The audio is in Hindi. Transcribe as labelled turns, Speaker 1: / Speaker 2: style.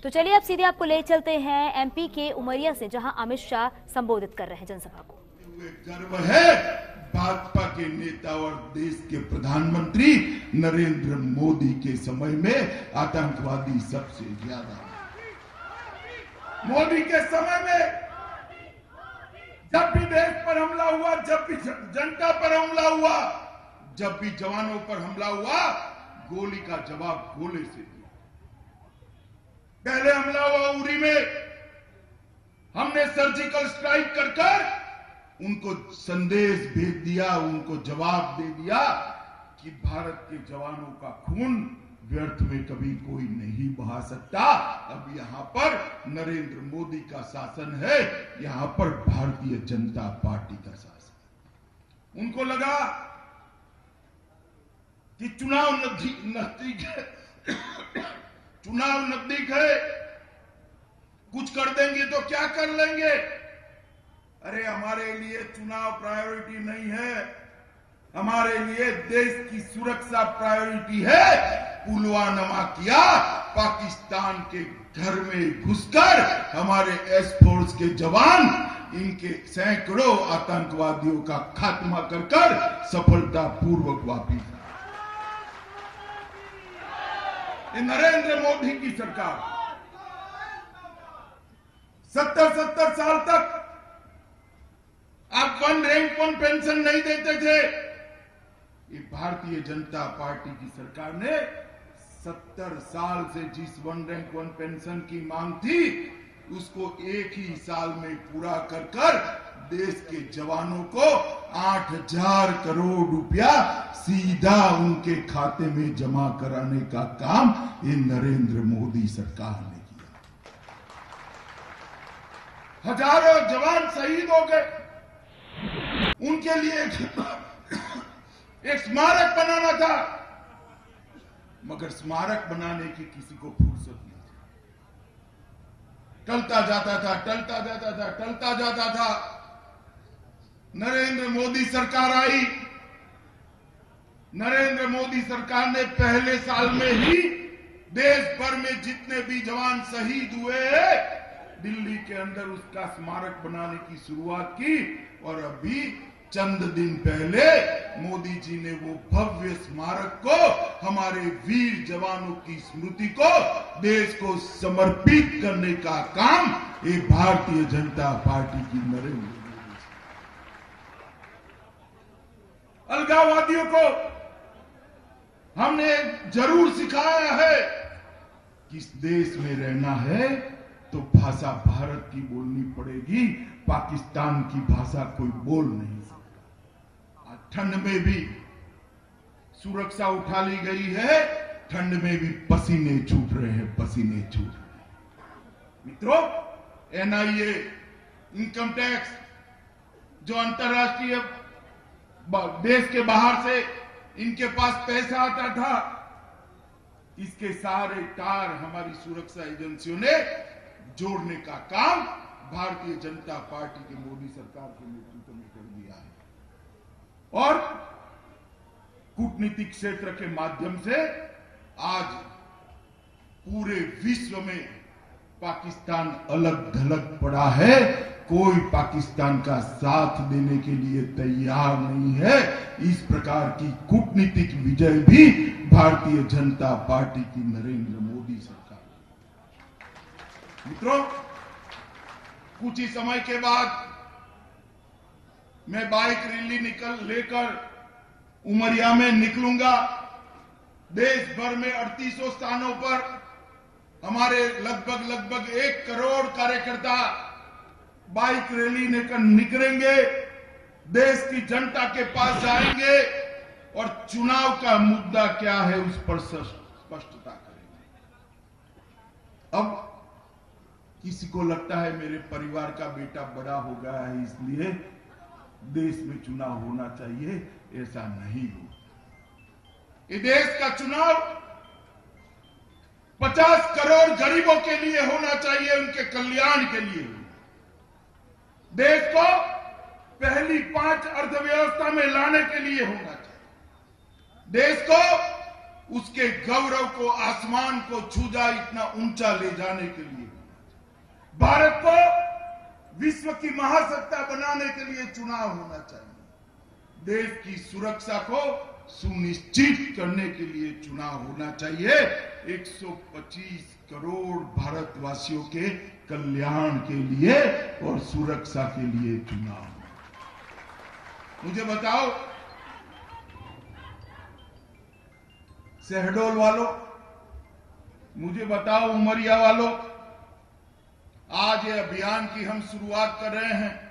Speaker 1: तो चलिए अब सीधे आपको ले चलते हैं एमपी के उमरिया से, जहां अमित शाह संबोधित कर रहे हैं जनसभा को।
Speaker 2: गर्व है भाजपा के नेता और देश के प्रधानमंत्री नरेंद्र मोदी के समय में आतंकवादी सबसे ज्यादा। मोदी के समय में जब भी देश पर हमला हुआ, जब भी जनता पर हमला हुआ, जब भी जवानों पर हमला हुआ, गोली का जवाब गोले से दिया। पहले हमला हुआ उरी में, हमने सर्जिकल स्ट्राइक कर उनको संदेश भेज दिया, उनको जवाब दे दिया कि भारत के जवानों का खून व्यर्थ में कभी कोई नहीं बहा सकता। अब यहां पर नरेंद्र मोदी का शासन है, यहां पर भारतीय जनता पार्टी का शासन। उनको लगा कि चुनाव नजदीक है, चुनाव नजदीक है, कुछ कर देंगे तो क्या कर लेंगे। अरे हमारे लिए चुनाव प्रायोरिटी नहीं है, हमारे लिए देश की सुरक्षा प्रायोरिटी है। पुलवामा किया, पाकिस्तान के घर में घुसकर हमारे एयरफोर्स के जवान इनके सैकड़ों आतंकवादियों का खात्मा कर सफलतापूर्वक वापस। ये नरेंद्र मोदी की सरकार 70 साल तक आप वन रैंक वन पेंशन नहीं देते थे। ये भारतीय जनता पार्टी की सरकार ने 70 साल से जिस वन रैंक वन पेंशन की मांग थी, उसको एक ही साल में पूरा कर देश के जवानों को 8,000 करोड़ रुपया सीधा उनके खाते में जमा कराने का काम ये नरेंद्र मोदी सरकार ने किया। हजारों जवान शहीद हो गए, उनके लिए एक स्मारक बनाना था, मगर स्मारक बनाने की किसी को फुर्सत नहीं थी। टलता जाता था। नरेंद्र मोदी सरकार आई। नरेंद्र मोदी सरकार ने पहले साल में ही देश भर में जितने भी जवान शहीद हुए हैं, दिल्ली के अंदर उसका स्मारक बनाने की शुरुआत की। और अभी चंद दिन पहले मोदी जी ने वो भव्य स्मारक को, हमारे वीर जवानों की स्मृति को, देश को समर्पित करने का काम ये भारतीय जनता पार्टी की नरेंद्र मोदी। अलगाववादियों को हमने जरूर सिखाया है कि इस देश में रहना है तो भाषा भारत की बोलनी पड़ेगी, पाकिस्तान की भाषा कोई बोल नहीं सकता। ठंड में भी सुरक्षा उठा ली गई है, ठंड में भी पसीने छूट रहे हैं, पसीने छूट रहे हैं। मित्रों, एनआईए, इनकम टैक्स, जो अंतर्राष्ट्रीय देश के बाहर से इनके पास पैसा आता था, इसके सारे तार हमारी सुरक्षा एजेंसियों ने जोड़ने का काम भारतीय जनता पार्टी की मोदी सरकार के नेतृत्व में कर दिया है। और कूटनीतिक क्षेत्र के माध्यम से आज पूरे विश्व में पाकिस्तान अलग थलग पड़ा है, कोई पाकिस्तान का साथ देने के लिए तैयार नहीं है। इस प्रकार की कूटनीतिक विजय भी भारतीय जनता पार्टी की नरेंद्र मोदी सरकार। मित्रों, कुछ ही समय के बाद मैं बाइक रैली लेकर उमरिया में निकलूंगा। देश भर में 3800 स्थानों पर हमारे लगभग 1 करोड़ कार्यकर्ता बाइक रैली लेकर निकलेंगे, देश की जनता के पास जाएंगे और चुनाव का मुद्दा क्या है उस पर स्पष्टता करेंगे। अब किसी को लगता है मेरे परिवार का बेटा बड़ा हो गया है, इसलिए देश में चुनाव होना चाहिए, ऐसा नहीं हो। ये देश का चुनाव 50 करोड़ गरीबों के लिए होना चाहिए, उनके कल्याण के लिए। देश को पहली 5 अर्थव्यवस्था में लाने के लिए होना चाहिए। देश को उसके गौरव को, आसमान को छू जाए इतना ऊंचा ले जाने के लिए, भारत को विश्व की महासत्ता बनाने के लिए चुनाव होना चाहिए। देश की सुरक्षा को सुनिश्चित करने के लिए चुनाव होना चाहिए। 125 करोड़ भारतवासियों के कल्याण के लिए और सुरक्षा के लिए चुनाव। मुझे बताओ शहडोल वालों, मुझे बताओ उमरिया वालों, आज ये अभियान की हम शुरुआत कर रहे हैं।